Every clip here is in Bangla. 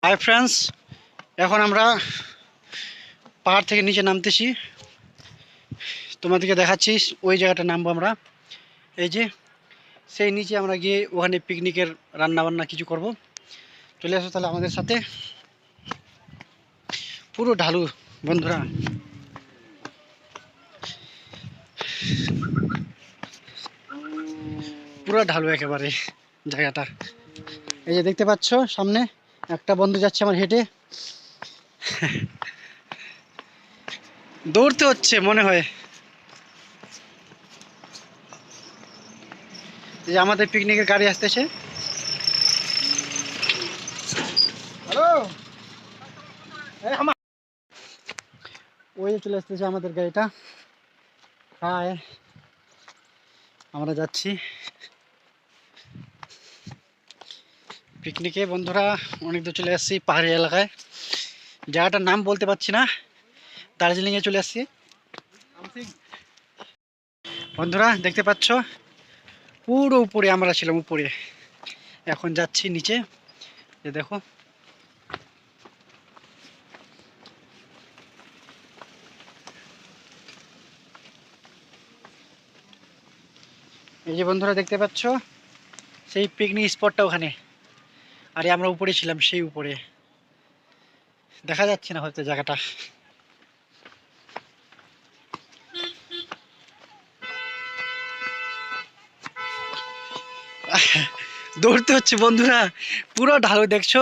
হাই ফ্রেন্ডস, এখন আমরা পাহাড় থেকে নিচে নামতেছি। তোমাদেরকে দেখাচ্ছি ওই জায়গাটা নামবো আমরা। এই যে সেই নিচে আমরা গিয়ে ওখানে পিকনিকের রান্না বান্না কিছু করব। চলে আসো তাহলে আমাদের সাথে। পুরো ঢালু বন্ধুরা, পুরো ঢালু একেবারে জায়গাটা। এই যে দেখতে পাচ্ছ সামনে একটা বন্ধু যাচ্ছে আমার হেঁটে। দৌড়তে হচ্ছে মনে হয়। এই যে আমাদের পিকনিকের গাড়ি আসতেছে। ওই চলে আসতেছে আমাদের গাড়িটা। হাই, আমরা যাচ্ছি পিকনিকে বন্ধুরা। অনেক দূর চলে আসছি পাহাড়ি এলাকায়। জায়গাটার নাম বলতে পারছি না। দার্জিলিংয়ে চলে আসছি বন্ধুরা। দেখতে পাচ্ছ পুরো উপরে আমরা ছিলাম, উপরে। এখন যাচ্ছি নিচে। যে দেখো, এই যে বন্ধুরা দেখতে পাচ্ছ সেই পিকনিক স্পটটা ওখানে। আরে আমরা উপরে ছিলাম, সেই উপরে। দেখা যাচ্ছে না হয়তো জায়গাটা। দৌড়তে হচ্ছে বন্ধুরা, পুরো ঢালু দেখছো,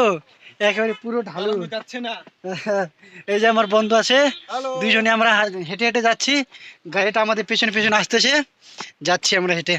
একেবারে পুরো ঢালু যাচ্ছে না। এই যে আমার বন্ধু আছে, দুইজনে আমরা হেঁটে হেঁটে যাচ্ছি। গাড়িটা আমাদের পেছনে পেছনে আসতেছে, যাচ্ছি আমরা হেঁটে।